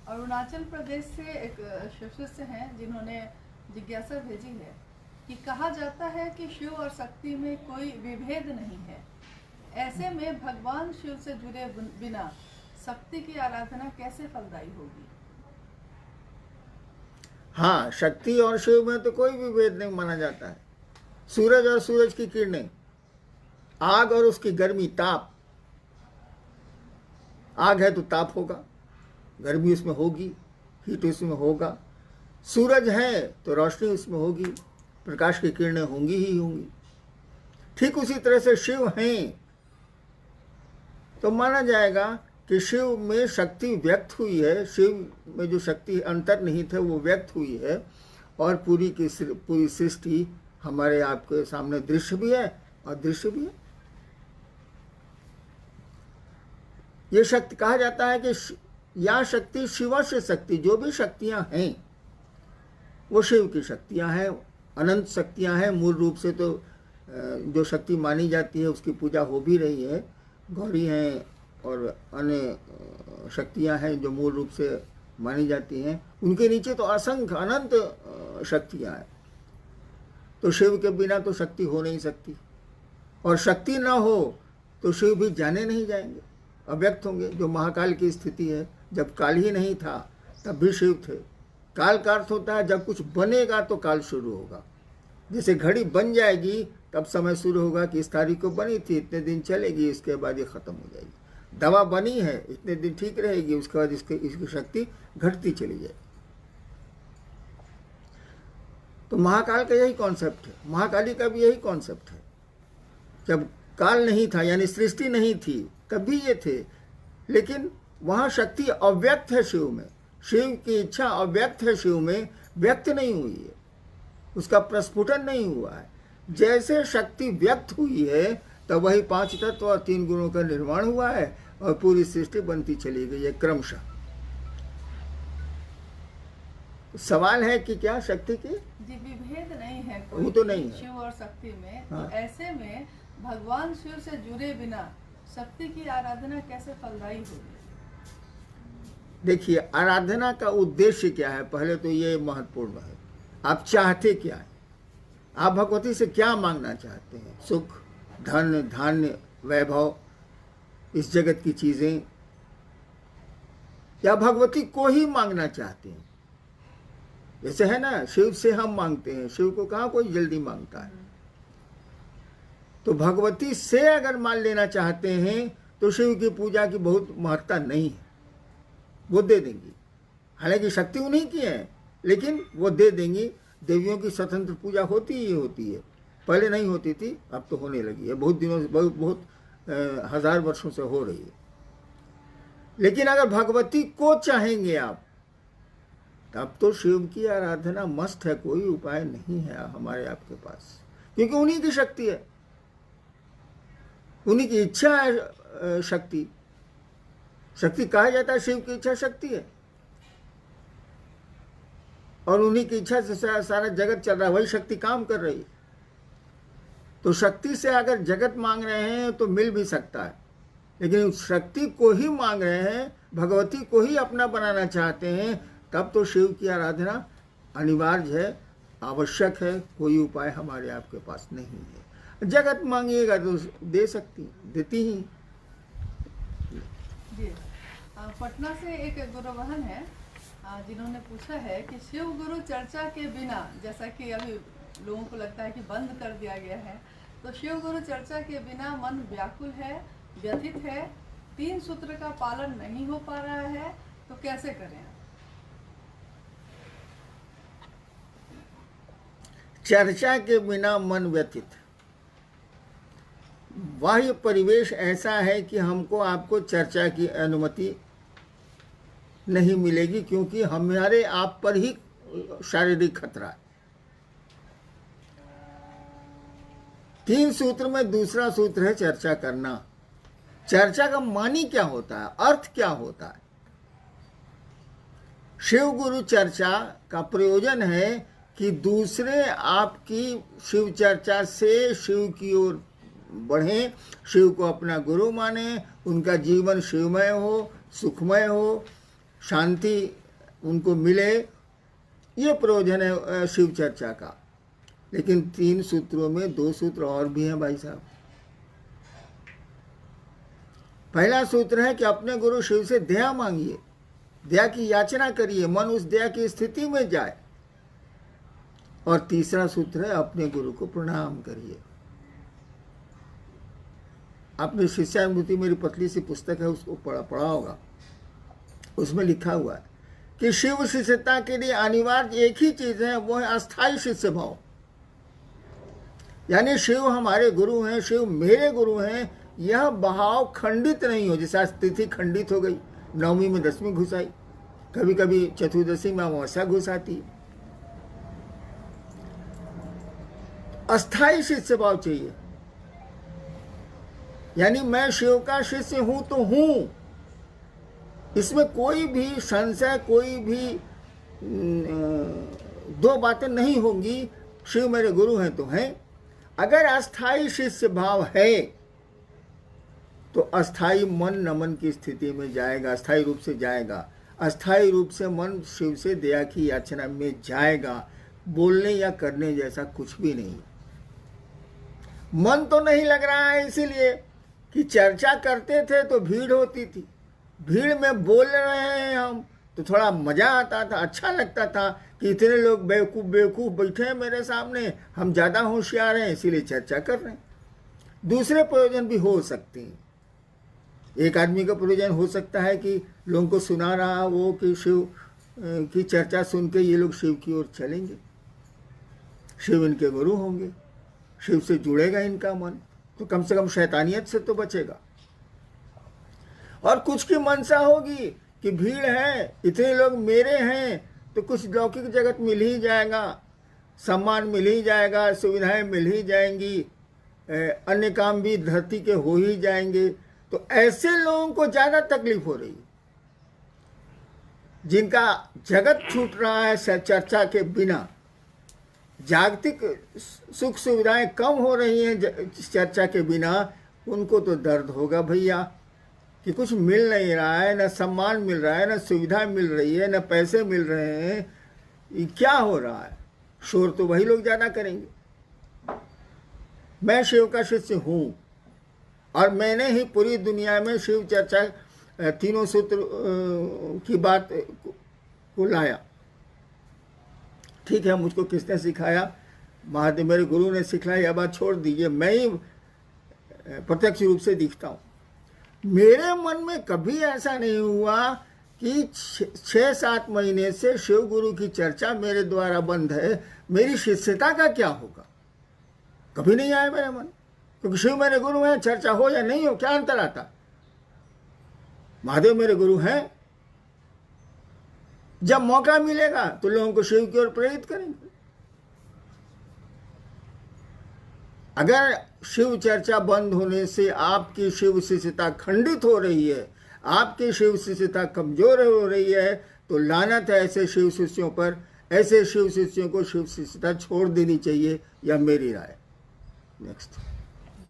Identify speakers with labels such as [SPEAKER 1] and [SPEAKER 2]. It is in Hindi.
[SPEAKER 1] अरुणाचल प्रदेश से एक शिष्य हैं जिन्होंने जिज्ञासा भेजी है कि कहा जाता है कि शिव और शक्ति में कोई विभेद नहीं है, ऐसे में भगवान शिव से जुड़े बिना शक्ति की आराधना कैसे फलदायी होगी।
[SPEAKER 2] हाँ, शक्ति और शिव में तो कोई विभेद नहीं माना जाता है। सूरज और सूरज की किरणें, आग और उसकी गर्मी, ताप। आग है तो ताप होगा, गर्मी उसमें होगी, हीट उसमें होगा। सूरज है तो रोशनी उसमें होगी, प्रकाश की किरणें होंगी ही होंगी। ठीक उसी तरह से शिव हैं तो माना जाएगा कि शिव में शक्ति व्यक्त हुई है, शिव में जो शक्ति अंतर्निहित है वो व्यक्त हुई है, और पूरी सृष्टि हमारे आपके सामने दृश्य भी है और दृश्य भी है। ये शक्ति कहा जाता है कि या शक्ति शिवस्य शक्ति, जो भी शक्तियां हैं वो शिव की शक्तियां हैं, अनंत शक्तियां हैं। मूल रूप से तो जो शक्ति मानी जाती है उसकी पूजा हो भी रही है, गौरी हैं और अन्य शक्तियां हैं जो मूल रूप से मानी जाती हैं। उनके नीचे तो असंख्य अनंत शक्तियां हैं। तो शिव के बिना तो शक्ति हो नहीं सकती, और शक्ति ना हो तो शिव भी जाने नहीं जाएंगे, अव्यक्त होंगे। जो महाकाल की स्थिति है, जब काल ही नहीं था तब भी शिव थे। काल का अर्थ होता है जब कुछ बनेगा तो काल शुरू होगा। जैसे घड़ी बन जाएगी तब समय शुरू होगा कि इस तारीख को बनी थी, इतने दिन चलेगी, इसके बाद ये खत्म हो जाएगी। दवा बनी है, इतने दिन ठीक रहेगी, उसके बाद इसकी शक्ति घटती चली जाएगी। तो महाकाल का यही कॉन्सेप्ट है, महाकाली का भी यही कॉन्सेप्ट है। जब काल नहीं था यानी सृष्टि नहीं थी तब भी ये थे, लेकिन वहाँ शक्ति अव्यक्त है शिव में, शिव की इच्छा अव्यक्त है शिव में, व्यक्त नहीं हुई है, उसका प्रस्फुटन नहीं हुआ है। जैसे शक्ति व्यक्त हुई है तब वही 5 तत्व और 3 गुणों का निर्माण हुआ है और पूरी सृष्टि बनती चली गई है क्रमशः। सवाल है कि क्या शक्ति की
[SPEAKER 1] जी विभेद नहीं है कोई,
[SPEAKER 2] वो तो नहीं है
[SPEAKER 1] शिव और शक्ति में।
[SPEAKER 2] हाँ।
[SPEAKER 1] तो ऐसे में भगवान शिव से जुड़े बिना शक्ति की आराधना कैसे फलदायी होगी।
[SPEAKER 2] देखिए, आराधना का उद्देश्य क्या है, पहले तो ये महत्वपूर्ण है। आप चाहते क्या है, आप भगवती से क्या मांगना चाहते हैं? सुख, धन, धान्य, वैभव, इस जगत की चीजें, या भगवती को ही मांगना चाहते हैं? जैसे है ना, शिव से हम मांगते हैं, शिव को कहाँ कोई जल्दी मांगता है। तो भगवती से अगर मान लेना चाहते हैं तो शिव की पूजा की बहुत महत्ता नहीं है, वो दे देंगी। हालांकि शक्ति उन्हीं की है, लेकिन वो दे देंगी। देवियों की स्वतंत्र पूजा होती ही होती है, पहले नहीं होती थी, अब तो होने लगी है, बहुत दिनों से, बहुत हजार वर्षों से हो रही है। लेकिन अगर भगवती को चाहेंगे आप, तब तो शिव की आराधना मस्त है, कोई उपाय नहीं है हमारे आपके पास, क्योंकि उन्हीं की शक्ति है, उन्हीं की इच्छा है। शक्ति शक्ति कहा जाता है, शिव की इच्छा शक्ति है, और उन्हीं की इच्छा से सारा जगत चल रहा है, वही शक्ति काम कर रही है। तो शक्ति से अगर जगत मांग रहे हैं तो मिल भी सकता है, लेकिन शक्ति को ही मांग रहे हैं, भगवती को ही अपना बनाना चाहते हैं, तब तो शिव की आराधना अनिवार्य है, आवश्यक है। कोई उपाय हमारे आपके पास नहीं है। जगत मांगिएगा तो दे सकती, देती ही।
[SPEAKER 1] जी पटना से एक गुरु बहन है जिन्होंने पूछा है कि शिव गुरु चर्चा के बिना, जैसा कि अभी लोगों को लगता है कि बंद कर दिया गया है, तो शिव गुरु चर्चा के बिना मन व्याकुल है, व्यथित है, 3 सूत्र का पालन नहीं हो पा रहा है, तो कैसे करें?
[SPEAKER 2] चर्चा के बिना मन व्यथित, बाह्य परिवेश ऐसा है कि हमको आपको चर्चा की अनुमति नहीं मिलेगी, क्योंकि हमारे आप पर ही शारीरिक खतरा है। 3 सूत्र में दूसरा सूत्र है चर्चा करना। चर्चा का मानी क्या होता है, अर्थ क्या होता है? शिव गुरु चर्चा का प्रयोजन है कि दूसरे आपकी शिव चर्चा से शिव की ओर बढ़ें, शिव को अपना गुरु माने, उनका जीवन शिवमय हो, सुखमय हो, शांति उनको मिले, ये प्रयोजन है शिव चर्चा का। लेकिन 3 सूत्रों में 2 सूत्र और भी हैं भाई साहब। पहला सूत्र है कि अपने गुरु शिव से दया मांगिए, दया की याचना करिए, मन उस दया की स्थिति में जाए। और तीसरा सूत्र है अपने गुरु को प्रणाम करिए। आपने शिष्यानुभूति मेरी पतली सी पुस्तक है, उसको पढ़ा होगा। उसमें लिखा हुआ है कि शिव शिष्यता के लिए अनिवार्य एक ही चीज है, वो है अस्थाई शिष्य भाव। यानी शिव हमारे गुरु हैं, शिव मेरे गुरु हैं, यह भाव खंडित नहीं हो। जैसे आज तिथि खंडित हो गई, 9वीं में 10वीं घुस आई, कभी कभी चतुर्दशी में अमावस्या घुस आती। अस्थाई शिष्य भाव चाहिए, यानी मैं शिव का शिष्य हूं तो हूं, इसमें कोई भी संशय, कोई भी 2 बातें नहीं होंगी। शिव मेरे गुरु हैं तो हैं। अगर अस्थाई शिष्य भाव है तो अस्थाई मन नमन की स्थिति में जाएगा, अस्थाई रूप से जाएगा। अस्थाई रूप से मन शिव से दया की याचना में जाएगा। बोलने या करने जैसा कुछ भी नहीं। मन तो नहीं लग रहा है, इसीलिए कि चर्चा करते थे तो भीड़ होती थी, भीड़ में बोल रहे हैं हम तो थोड़ा मजा आता था, अच्छा लगता था कि इतने लोग बेवकूफ़ बैठे हैं मेरे सामने, हम ज़्यादा होशियार हैं इसीलिए चर्चा कर रहे हैं। दूसरे प्रयोजन भी हो सकते हैं। एक आदमी का प्रयोजन हो सकता है कि लोगों को सुना रहा वो कि शिव की चर्चा सुन के ये लोग शिव की ओर चलेंगे, शिव इनके गुरु होंगे, शिव से जुड़ेगा इनका मन, तो कम से कम शैतानियत से तो बचेगा। और कुछ की मनसा होगी कि भीड़ है, इतने लोग मेरे हैं तो कुछ लौकिक जगत मिल ही जाएगा, सम्मान मिल ही जाएगा, सुविधाएं मिल ही जाएंगी, अन्य काम भी धरती के हो ही जाएंगे। तो ऐसे लोगों को ज़्यादा तकलीफ हो रही है, जिनका जगत छूट रहा है चर्चा के बिना, जागतिक सुख सुविधाएं कम हो रही हैं चर्चा के बिना, उनको तो दर्द होगा भैया कि कुछ मिल नहीं रहा है, न सम्मान मिल रहा है, न सुविधा मिल रही है, न पैसे मिल रहे हैं, ये क्या हो रहा है। शोर तो वही लोग ज़्यादा करेंगे। मैं शिव का शिष्य हूँ और मैंने ही पूरी दुनिया में शिव चर्चा 3 सूत्र की बात को लाया। ठीक है, मुझको किसने सिखाया? महादेव मेरे गुरु ने सिखाया, यह बात छोड़ दीजिए, मैं ही प्रत्यक्ष रूप से दिखता हूँ। मेरे मन में कभी ऐसा नहीं हुआ कि 6-7 महीने से शिव गुरु की चर्चा मेरे द्वारा बंद है, मेरी शिष्यता का क्या होगा, कभी नहीं आया मेरे मन। क्योंकि शिव मेरे गुरु हैं, चर्चा हो या नहीं हो क्या अंतर आता। महादेव मेरे गुरु हैं, जब मौका मिलेगा तो लोगों को शिव की ओर प्रेरित करेंगे। अगर शिव चर्चा बंद होने से आपकी शिव शिष्यता खंडित हो रही है, आपकी शिव शिष्यता कमजोर हो रही है, तो लानत है ऐसे शिव शिष्यों पर। ऐसे शिव शिष्यों को शिव शिष्यता छोड़ देनी चाहिए, यह मेरी राय। नेक्स्ट।